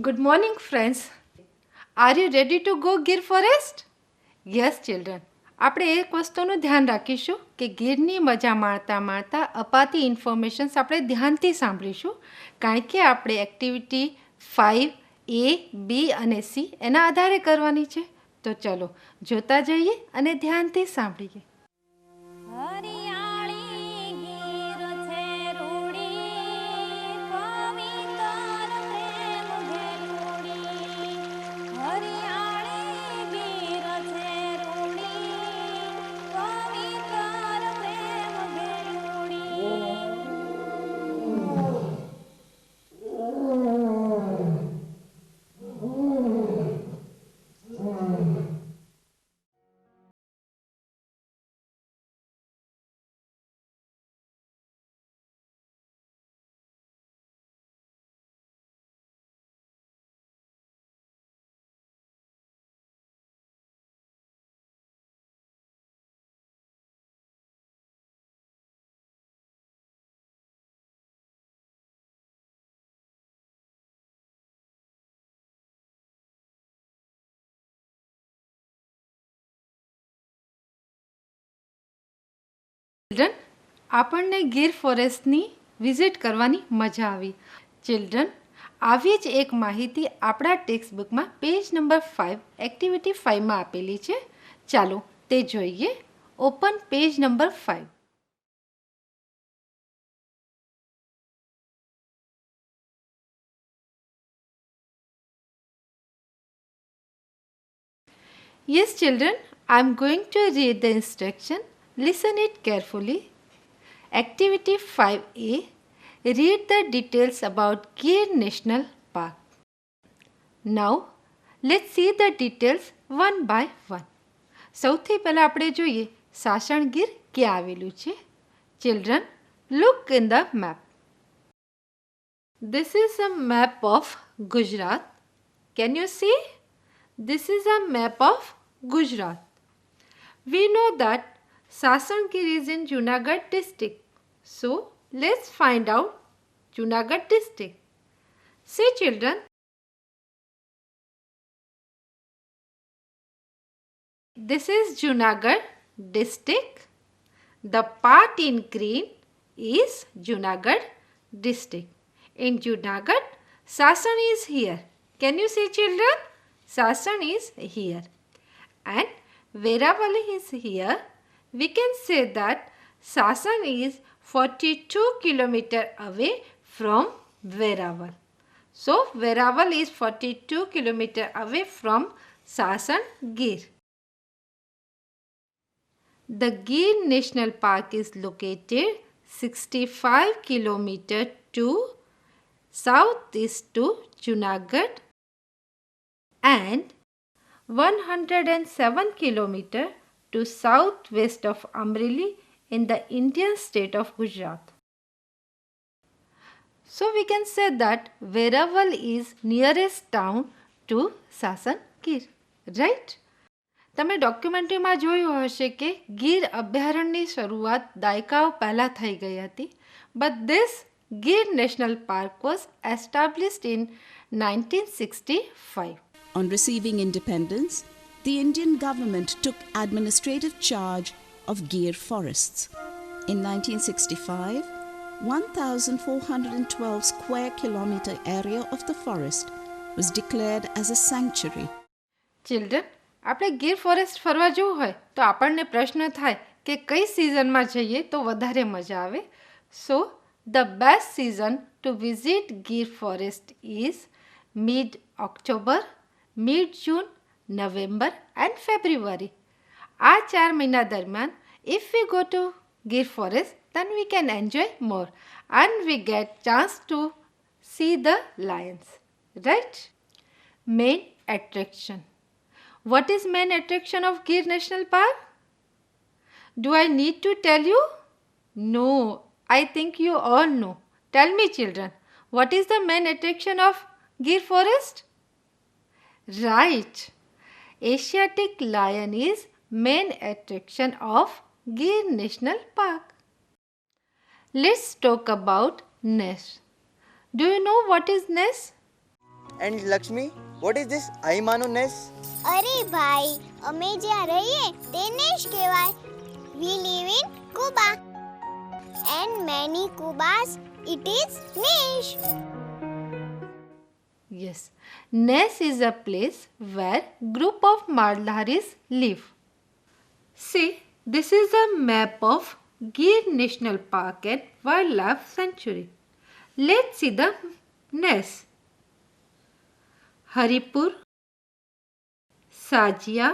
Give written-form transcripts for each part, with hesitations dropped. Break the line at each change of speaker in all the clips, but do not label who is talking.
Good morning, friends. Are you ready to go Gir forest? Yes, children. આપણે એક વસ્તુનું ધ્યાન રાખીશું કે ગીરની મજા માણતા માણતા અપાતી ઇન્ફોર્મેશન્સ આપણે ધ્યાનથી સાંભળીશું કારણ કે આપણે એક્ટિવિટી 5A, B અને C એના આધારે કરવાની છે. તો ચલો જોતા જઈએ અને ધ્યાનથી સાંભળીએ. ચિલ્ડ્રન, આપણને ગીર ફોરેસ્ટની વિઝિટ કરવાની મજા આવી. ચિલ્ડ્રન, આવી જ એક માહિતી આપણા ટેક્સ્ટ બુકમાં પેજ નંબર 5 એક્ટિવિટી 5માં આપેલી છે. ચાલો તે જોઈએ. Open page number 5. Yes, children, I am going to read the instruction. Listen it carefully. Activity 5A. Read the details about Gir National Park. Now, let's see the details one by one. સૌથી પહેલાં આપણે જોઈએ સાસણ ગીર ક્યાં આવેલું છે. Children, look in the map. This is a map of Gujarat. Can you see? This is a map of Gujarat. We know that Sasangir is in Junagadh district. So, let's find out Junagadh district. See, children. This is Junagadh district. The part in green is Junagadh district. In Junagadh, Sasan is here. Can you see, children? Sasan is here. And Veraval is here. We can say that Sasan is 42 kilometers away from Veraval. So, Veraval is 42 kilometers away from Sasan Gir. The Gir National Park is located 65 kilometers to southeast to Junagadh and 107 kilometers to southwest of Amreli in the Indian state of Gujarat. So we can say that Veraval is nearest town to Sasan Gir, right? તમે ડોક્યુમેન્ટરીમાં જોયું હશે કે ગીર અભયારણ્યની શરૂઆત દાયકાઓ પહેલાં થઈ ગઈ હતી. But this Gir National Park was established in 1965.
On receiving independence, the Indian government took administrative charge of Gir forests. In 1965, 1,412 square kilometer area of the forest was declared as a sanctuary.
Children, આપણે Gir forest ફરવા જવું હોય તો આપણને પ્રશ્ન થાય કે કઈ સિઝનમાં જઈએ તો વધારે મજા આવે. So the best season to visit Gir forest is mid October, mid June, November and February. આ 4 મહિના દરમિયાન if we go to Gir forest then we can enjoy more and we get chance to see the lions, right? Main attraction. What is main attraction of Gir National Park? Do I need to tell you? No, I think you all know. Tell me, children, what is the main attraction of Gir forest? Right. Asiatic lion is main attraction of Gir National Park. Let's talk about nest. Do you know what is nest?
And Lakshmi, what is this Aimanu-ness?
અરે ભાઈ, અમે જ્યાં રહીએ તેને જ કહેવાય. We live in Cuba. And many Cubas, it is niche.
Yes, Ness is a place where group of Malharis live. See, this is a map of Gir National Park and Wildlife Sanctuary. Let's see the Ness. Haripur, Sajia,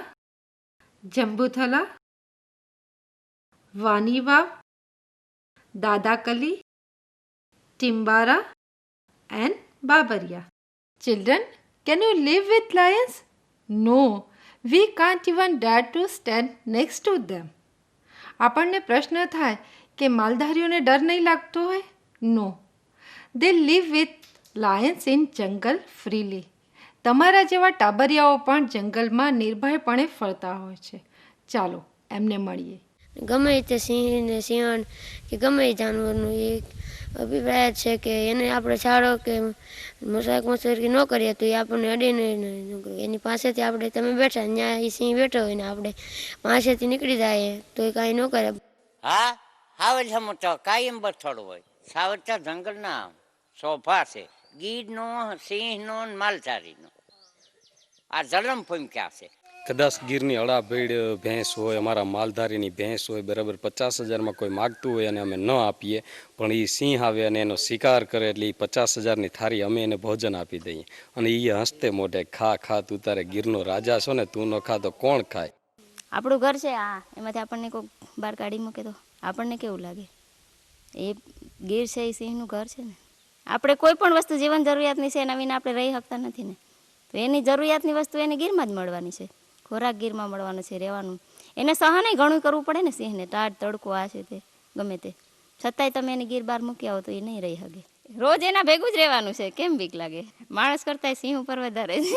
Jambuthala, Vaniva, Dadakali, Timbara and Babaria. Children, can you live with lions? No, we can't even dare to stand next to them. આપણને પ્રશ્ન થાય કે માલધારીઓને ડર નહીં લાગતો હોય? નો, દે live with Lions in જંગલ freely. તમારા જેવા ટાબરિયાઓ પણ જંગલમાં નિર્ભયપણે ફરતા હોય છે. ચાલો એમને મળીએ.
ગમે તે સિંહ ને સિંહણ કે ગમે એ જાનવરનો એક અભિપ્રાય છે કે એને આપણે છાડો કે મજાક મસ્કરી ન કરીએ તો એ આપણને અડે નહીં. એની પાસેથી આપણે તમે બેઠા ત્યાં એ સિંહ બેઠો હોય ને આપણે પાસેથી નીકળી જાય તો એ કાંઈ ન કરે.
હા સાવજ સમજતો કાયમ બથોડું હોય. સાવજતા જંગલના શોભા છે, ગીરનો, સિંહનો, માલધારીનો. આ જલમ ફૂમક્યા છે.
કદાચ ગીરની અડાભેડ ભેંસ હોય, અમારા માલધારીની ભેંસ હોય, બરાબર 50,000માં કોઈ માગતું હોય અને અમે ન આપીએ, પણ એ સિંહ આવે અને એનો શિકાર કરે એટલે એ 50,000ની થાળી અમે એને ભોજન આપી દઈએ અને એ હસતે મોઢે ખા ખા તું તારે ગીરનો રાજા છો ને તું ન ખા તો કોણ ખાય.
આપણું ઘર છે આ, એમાંથી આપણને કોઈ બહાર કાઢી મૂકે તો આપણને કેવું લાગે? એ ગીર છે એ સિંહનું ઘર છે ને. આપણે કોઈ પણ વસ્તુ જીવન જરૂરિયાતની છે એના વિના આપણે રહી શકતા નથી ને. તો એની જરૂરિયાતની વસ્તુ એને ગીરમાં જ મળવાની છે. ખોરાક ગીરમાં મળવાનો છે, રહેવાનું. એને સહને ઘણું કરવું પડે ને સિંહને, ટાઢ તડકો આ છે તે ગમે તે, છતાંય તમે એને ગીર બહાર મૂકી આવો તો એ નહીં રહી શકે. રોજ એના ભેગું જ રહેવાનું છે. કેમ બીક લાગે? માણસ કરતાં સિંહ ઉપર વધારે છે.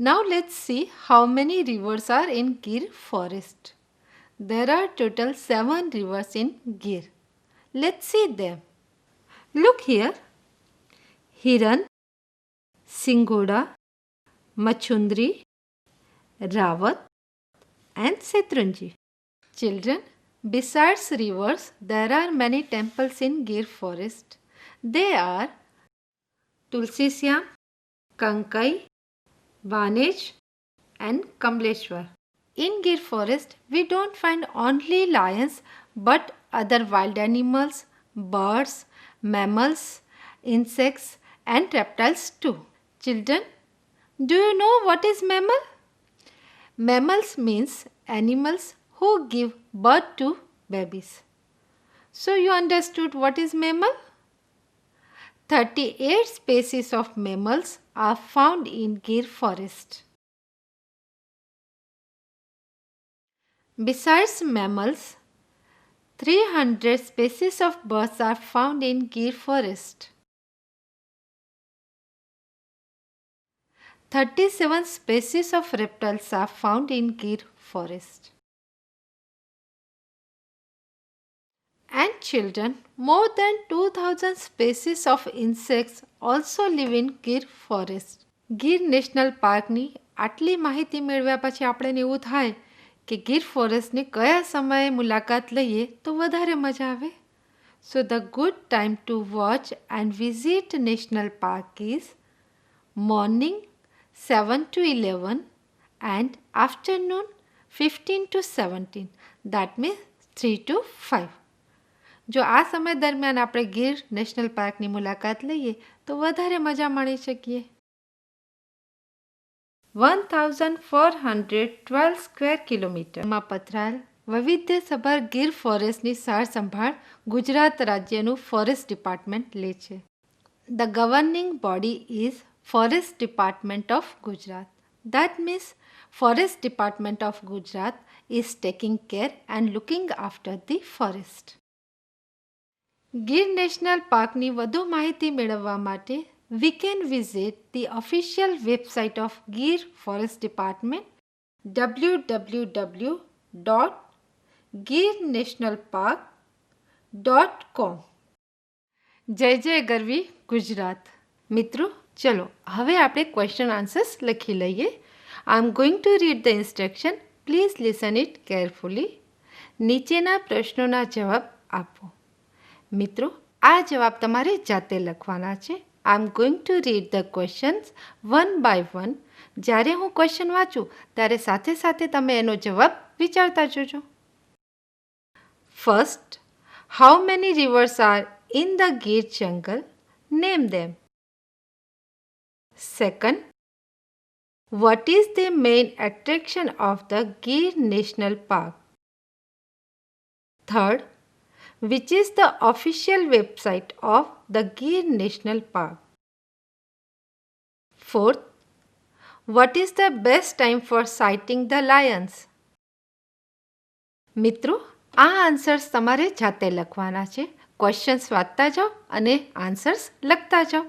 Now let's see how many rivers are in Gir forest. There are total 7 rivers in Gir. Let's see them. Look here. Hiran, Singhoda, Machundri, Rawat and Setrunji. Children, besides rivers, there are many temples in Gir forest. They are Tulsisyam, Kankai, Vanej and Kamleshwar. In Gir forest, we don't find only lions but other wild animals, birds, mammals, insects and reptiles too. Children, do you know what is mammal? Mammals means animals who give birth to babies. So you understood what is mammal? 38 species of mammals are found in Gir forest. Besides mammals, 300 species of birds are found in Gir forest. 37 species of reptiles are found in Gir forest. And children, more than 2000 species of insects also live in Gir forest. Gir national પાર્કની આટલી માહિતી મેળવ્યા પછી આપણે એવું થાય કે ગીર ફોરેસ્ટની કયા સમયે મુલાકાત લઈએ તો વધારે મજા આવે. So the good time to watch and visit national park is morning 7 to 11 and afternoon 15 to 17. That means 3 to 5. જો આ સમય દરમિયાન આપણે ગીર નેશનલ પાર્કની મુલાકાત લઈએ તો વધારે મજા માણી શકીએ. 1412 સ્ક્વેર કિલોમીટરમાં પથરાયેલ વૈવિધ્યસભર ગીર ફોરેસ્ટની સાર સંભાળ ગુજરાત રાજ્યનું ફોરેસ્ટ ડિપાર્ટમેન્ટ લે છે. The governing body is Forest Department of Gujarat. That means Forest Department of Gujarat is taking care and looking after the forest. Gir national પાર્કની વધુ માહિતી મેળવવા માટે we can visit the official website of Gir Forest Department www.girnationalpark.com. જય જય ગરવી ગુજરાત. મિત્રો, ચલો હવે આપણે ક્વેશ્ચન આન્સર્સ લખી લઈએ. I am going to read the instruction. Please listen it carefully. નીચેના પ્રશ્નોના જવાબ આપો. મિત્રો, આ જવાબ તમારે જાતે લખવાના છે. I am going to read the questions one by one. જ્યારે હું ક્વેશ્ચન વાંચું ત્યારે સાથે સાથે તમે એનો જવાબ વિચારતા જજો. First, how many rivers are in the Gir jungle? Name them. Second, what is the main attraction of the Gir National Park? Third, which is the official website of the Gir National Park? Fourth, what is the best time for sighting the lions? મિત્રો, આ answers તમારે જાતે લખવાના છે. Questions વાંચતા જાઓ અને answers લખતા જાઓ.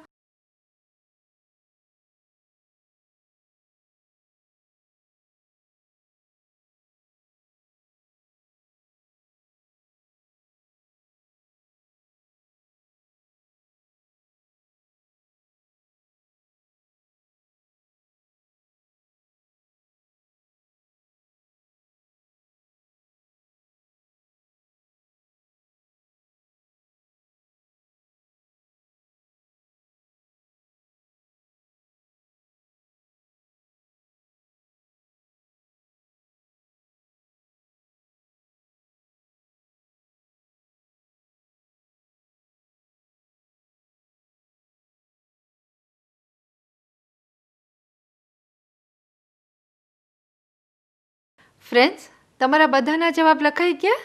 ફ્રેન્ડ્સ, તમારા બધાના જવાબ લખાઈ ગયા?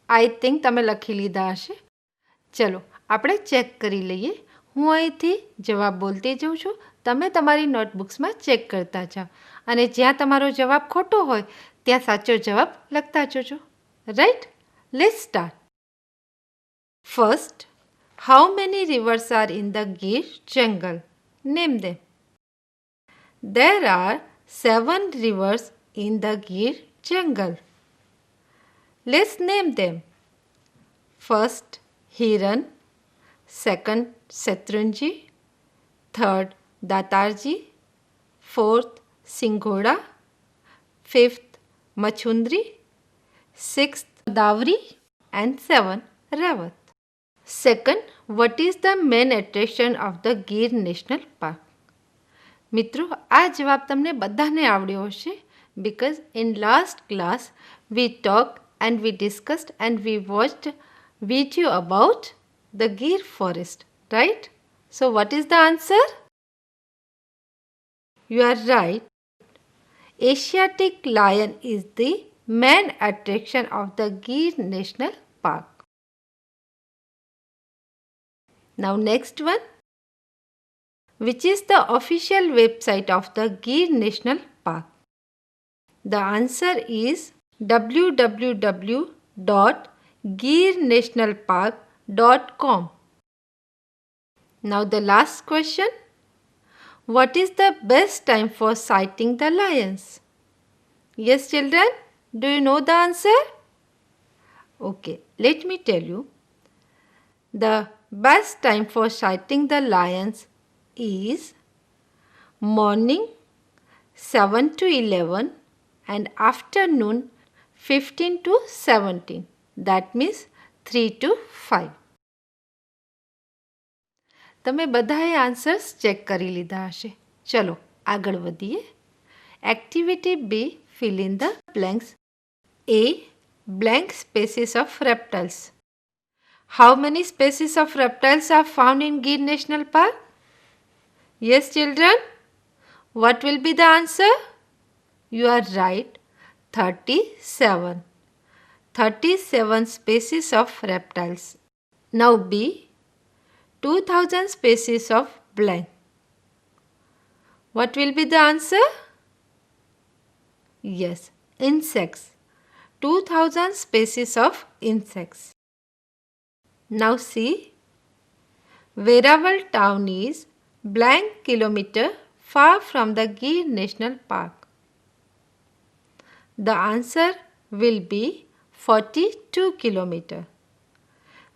આઈ થિંક તમે લખી લીધા હશે. ચલો આપણે ચેક કરી લઈએ. હું અહીંથી જવાબ બોલતી જાઉં છું, તમે તમારી નોટબુક્સમાં ચેક કરતા જાઓ અને જ્યાં તમારો જવાબ ખોટો હોય ત્યાં સાચો જવાબ લખતા જજો. Right? Let's start. First, how many rivers are in the Gir jungle? Name them. There are 7 rivers in the Gir jungle. Let's name them. First, Hiran. Second, Shatrunji. Third, Datarji. Fourth, Singhoda. Fifth, Machundri. Sixth, Davri. And 7, Rawat. Second, what is the main attraction of the Gir National Park? મિત્રો, આ જવાબ તમને બધાને આવડ્યો હશે because in last class we talked and we discussed and we watched video about the Gir forest, right? So what is the answer? You are right. Asiatic lion is the main attraction of the Gir National Park. Now next one. Which is the official website of the Gir National Park? The answer is www.girnationalpark.com. Now the last question. What is the best time for sighting the lions? Yes, children, do you know the answer? Okay, let me tell you. The best time for sighting the lions is morning 7 to 11 and afternoon 15 to 17. That means 3 to 5. તમે બધાએ answers check કરી લીધા હશે. ચલો આગળ વધીએ. Activity B, fill in the blanks. A, blank species of reptiles. How many species of reptiles are found in Gir National Park? Yes, children. What will be the answer? You are right. 37. 37 species of reptiles. Now B, 2000 species of blank. What will be the answer? Yes, insects. 2000 species of insects. Now see, Verawal town is blank kilometer far from the Gir National Park. The answer will be 42 kilometer.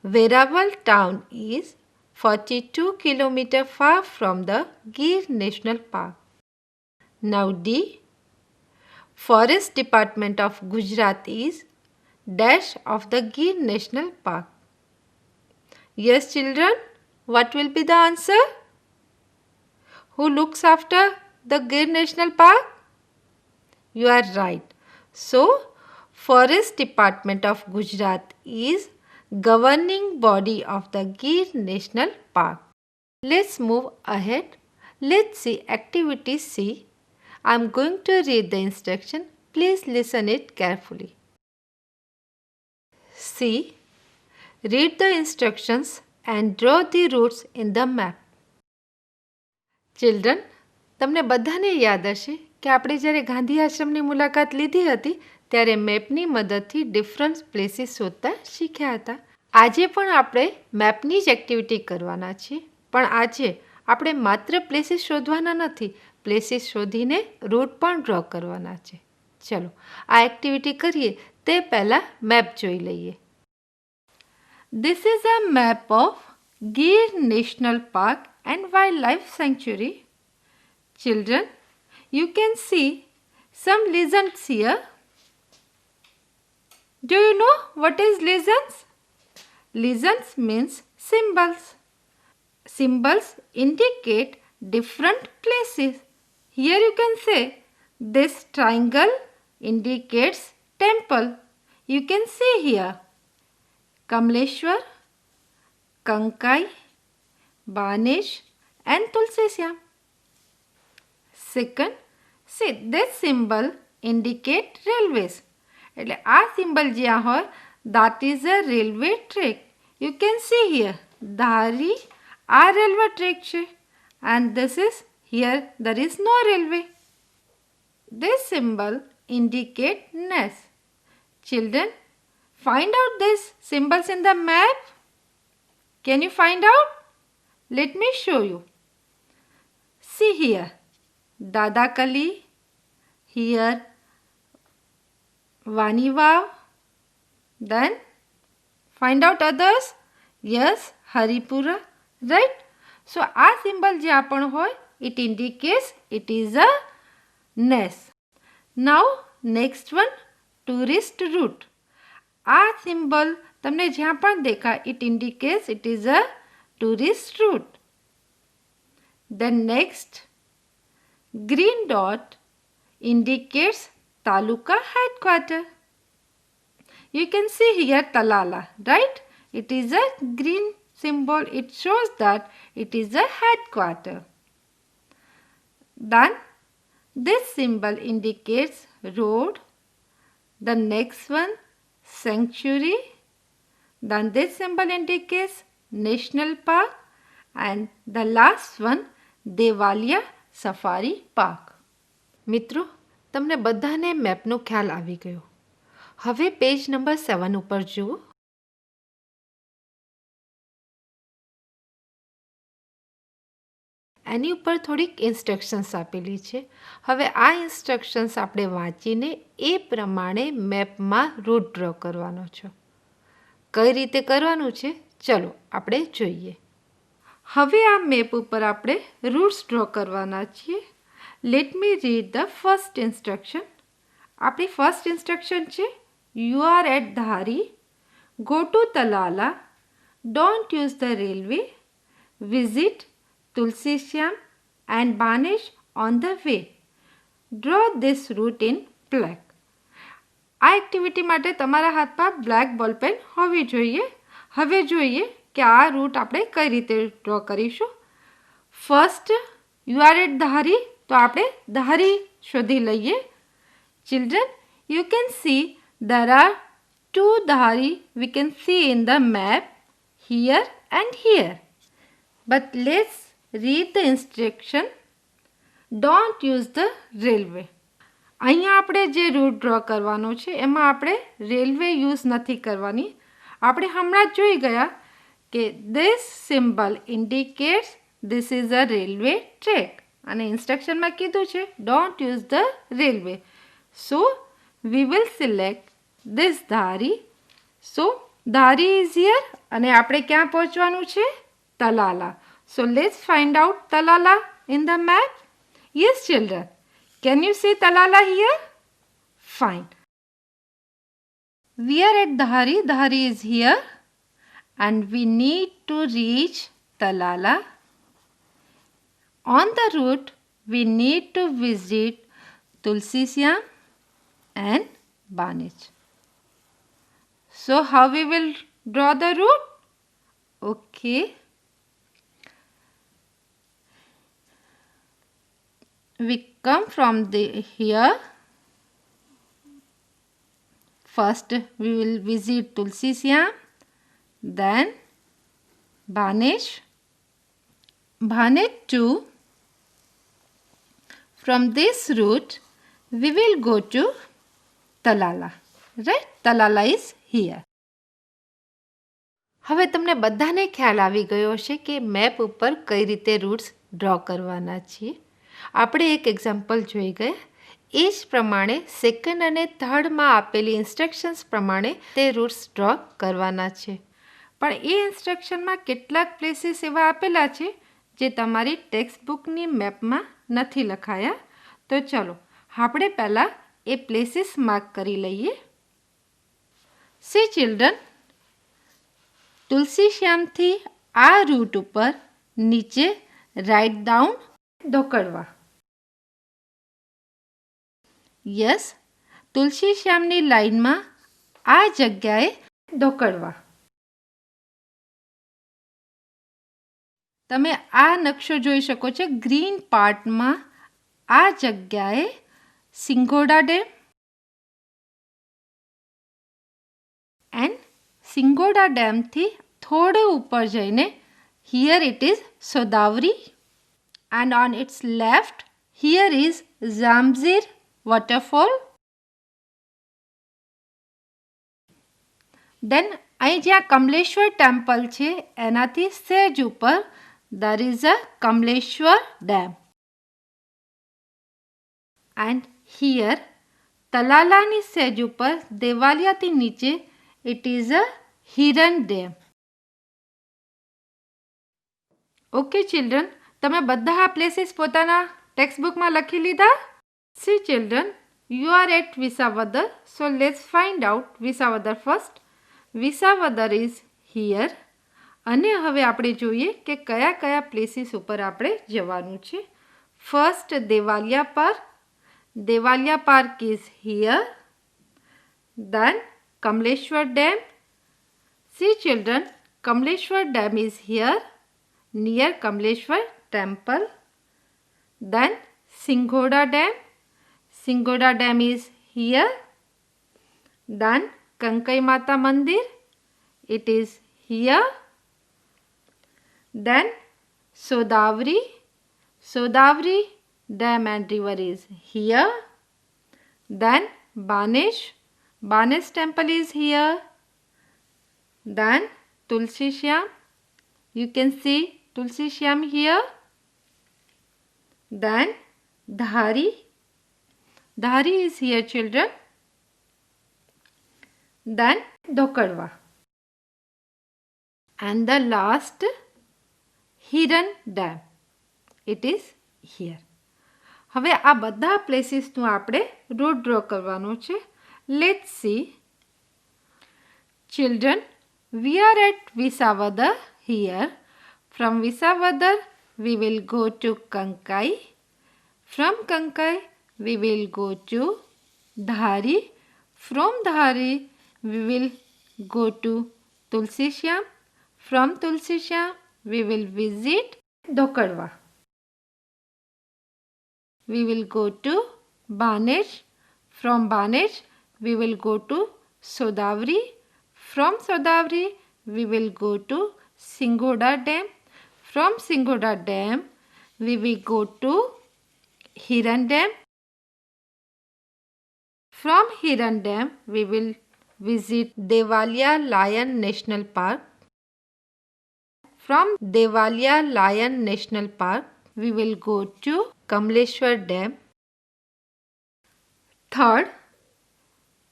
Verawal town is 42 kilometers far from the Gir National Park. Now D. Forest Department of Gujarat is dash of the Gir National Park. Yes, children, what will be the answer? Who looks after the Gir National Park? You are right. So, Forest Department of Gujarat is governing body of the Gir National Park. Let's move ahead. Let's see activity C. I'm going to read the instruction. Please listen it carefully. C. Read the instructions and draw the routes in the map. Children, તમને બધાને યાદ હશે કે આપણે જ્યારે ગાંધી આશ્રમની મુલાકાત લીધી હતી ત્યારે મેપની મદદથી ડિફરન્ટ પ્લેસીસ શોધતા શીખ્યા હતા. આજે પણ આપણે મેપની જ એક્ટિવિટી કરવાના છીએ, પણ આજે આપણે માત્ર પ્લેસીસ શોધવાના નથી, પ્લેસીસ શોધીને રૂટ પણ ડ્રો કરવાના છે. ચલો આ એક્ટિવિટી કરીએ તે પહેલાં મેપ જોઈ લઈએ. This is a map of Gir National Park and Wildlife Sanctuary. Children, you can see some legends here. Do you know what is legends? Legends means symbols. Symbols indicate different places. Here you can say this triangle indicates temple. You can see here Kamleshwar, Kankai, Banesh and Tulsisyam. Second, see this symbol indicate railways. એટલે આ symbol જ્યાં હોય that is a railway track. You can see here ધારી આ railway track છે and this is here there is no railway. This symbol indicate nest. Children, find out these symbols in the map. Can you find out? Let me show you. See here, Dadakali, here Vanivav, then find out others. Yes, Haripura, right? So, આ symbol જે આપણ હોય, it indicates it is a nest. Now, next one, tourist route. આ symbol તમને જ્યાં પણ દેખાય, it indicates it is a tourist route. Then next, green dot indicates Taluka headquarter. You can see here Talala, right? It is a green symbol. It shows that it is a headquarter. Then this symbol indicates road. The next one, sanctuary. Then this symbol indicates national park. And the last one, Devalia Safari Park. મિત્રો, તમને બધાને મેપનો ખ્યાલ આવી ગયો. હવે page number 7 ઉપર જુઓ. એની ઉપર થોડીક ઇન્સ્ટ્રક્શન્સ આપેલી છે. હવે આ ઇન્સ્ટ્રક્શન્સ આપણે વાંચીને એ પ્રમાણે મેપમાં રૂટ ડ્રો કરવાનો છે. કઈ રીતે કરવાનું છે ચલો આપણે જોઈએ. હવે આ મેપ ઉપર આપણે રૂટ્સ ડ્રો કરવાના છીએ. Let me read the first instruction. આપણી ફર્સ્ટ ઇન્સ્ટ્રક્શન છે you are at Dhari, go to Talala, don't use the railway, visit Tulsishyam and Banesh on the way, draw this route in black. આ એક્ટિવિટી માટે તમારા હાથમાં બ્લેક બોલપેન હોવી જોઈએ. હવે જોઈએ કે આ રૂટ આપણે કઈ રીતે ડ્રો કરીશું. ફર્સ્ટ યુ આર એટ ધારી, તો આપણે ધારી શોધી લઈએ. Children, you can see there are two Dhari we can see in the map here and here. But let's read the instruction. Don't use the railway. અહીંયા આપણે જે route draw કરવાનો છે એમાં આપણે રેલવે યુઝ નથી કરવાની. આપણે હમણાં જ જોઈ ગયા કે this symbol indicates this is a railway track અને ઇન્સ્ટ્રક્શનમાં કીધું છે don't use the railway. So we will select this Dhari. So Dhari is here અને આપણે ક્યાં પહોંચવાનું છે? Talala. So let's find out Talala in the map. Yes, children. Can you see Talala here? Fine. We are at Dhari. Dhari is here. And we need to reach Talala. On the route, we need to visit Tulsi Syam and Banich. So how we will draw the route? Okay. We come from here. First we will visit Tulsi Syam, then Banish, Bhanet 2. From this route we will go to Talala. Right? Talala is here. હવે તમને બધાને ખ્યાલ આવી ગયો હશે કે map ઉપર કઈ રીતે રૂટ્સ ડ્રો કરવાના છીએ. આપણે એક એક્ઝામ્પલ જોઈ ગયા. એ જ પ્રમાણે સેકન્ડ અને થર્ડમાં આપેલી ઇન્સ્ટ્રક્શન્સ પ્રમાણે તે રૂટ્સ ડ્રો કરવાના છે. પણ એ ઇન્સ્ટ્રક્શનમાં કેટલાક પ્લેસીસ એવા આપેલા છે જે તમારી ટેક્સ્ટ બુકની મેપમાં નથી લખાયા. તો ચલો આપણે પહેલાં એ પ્લેસીસ માર્ક કરી લઈએ. સી ચિલ્ડ્રન, તુલસી શ્યામથી આ રૂટ ઉપર નીચે રાઇટ ડાઉન ધોકડવા. યસ, તુલસી શ્યામની લાઈનમાં આ જગ્યાએ ધોકડવા. તમે આ નકશો જોઈ શકો છો. ગ્રીન પાર્ટમાં આ જગ્યાએ સિંગોડા ડેમ એન્ડ સિંગોડા ડેમથી થોડે ઉપર જઈને here it is Sodavari and on its left here is Zamzir waterfall. Then અહીં જ્યાં કમલેશ્વર ટેમ્પલ છે એનાથી સહેજ ઉપર there is a Kamleshwar dam. And here તલાલાની સહેજ ઉપર દેવાલિયાથી નીચે it is a Hiran dam. Okay children, તમે બધા આ પ્લેસીસ પોતાના ટેક્સ્ટ બુકમાં લખી લીધા? See children, you are at Visavadar. So let's find out Visavadar first. Visavadar is here. અને હવે આપણે જોઈએ કે કયા કયા પ્લેસીસ ઉપર આપણે જવાનું છે. First Devalia park. Devalia park is here. Then Kamleshwar dam. See children, Kamleshwar dam is here near Kamleshwar temple. Then Singhoda dam. Singhoda dam is here. Then Kankai Mata Mandir. It is here. Then Sodavari. Sodavari dam and river is here. Then Banesh. Banesh temple is here. Then Tulsi Syam. You can see Tulsi Syam here. Then Dhari. Dhari is here children. Then Dhokadwa. And the last Hiran dam. It is here. હવે આ બધા પ્લેસીસનું આપણે route draw કરવાનું છે. Let's see. Children, we are at Visawadar here. From Visawadar we will go to Kankai. From Kankai we will go to Dhari. From Dhari we will go to Tulsi Syam. From Tulsi Syam we will visit Dhokadwa. We will go to Banesh. From Banesh we will go to Sodavari. From Sodavari we will go to Singhoda dam. From Singhoda dam we will go to Hiran dam. From Hiran dam we will visit Devalia Lion National Park. From Devalia Lion National Park we will go to Kamleshwar dam. Third,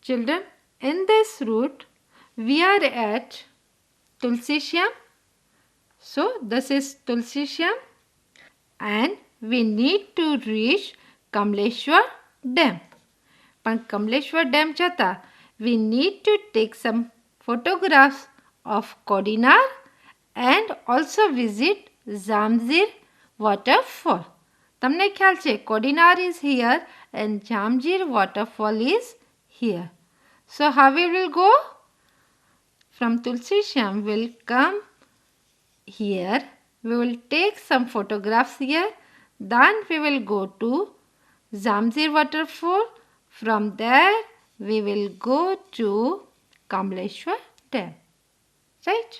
children, in this route we are at Tulsi Syam, So this is Tulsi Shyam and we need to reach Kamleshwar Dam. પણ Kamleshwar dam જતાં we need to take some photographs of Kodinar and also visit Zamjir waterfall. તમને ખ્યાલ છે Kodinar is here and Zamjir waterfall is here. So how we will go? From Tulsi Shyam will come here. We will take some photographs here. Then we will go to Zamjir waterfall. From there we will go to Kamleshwar Dam. Right?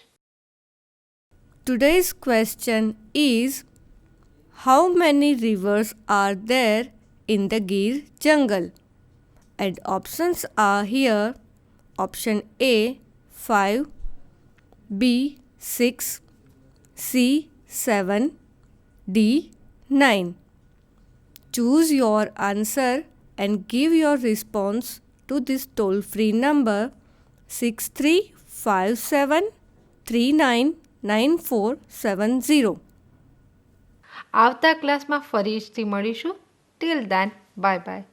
Today's question is, how many rivers are there in the Gir jungle? And options are here. Option A 5, B 6, C 7, D 9. Choose your answer and give your response to this toll-free number 6357399470.
આવતા ક્લાસમાં ફરીથી મળીશું. Till then bye bye.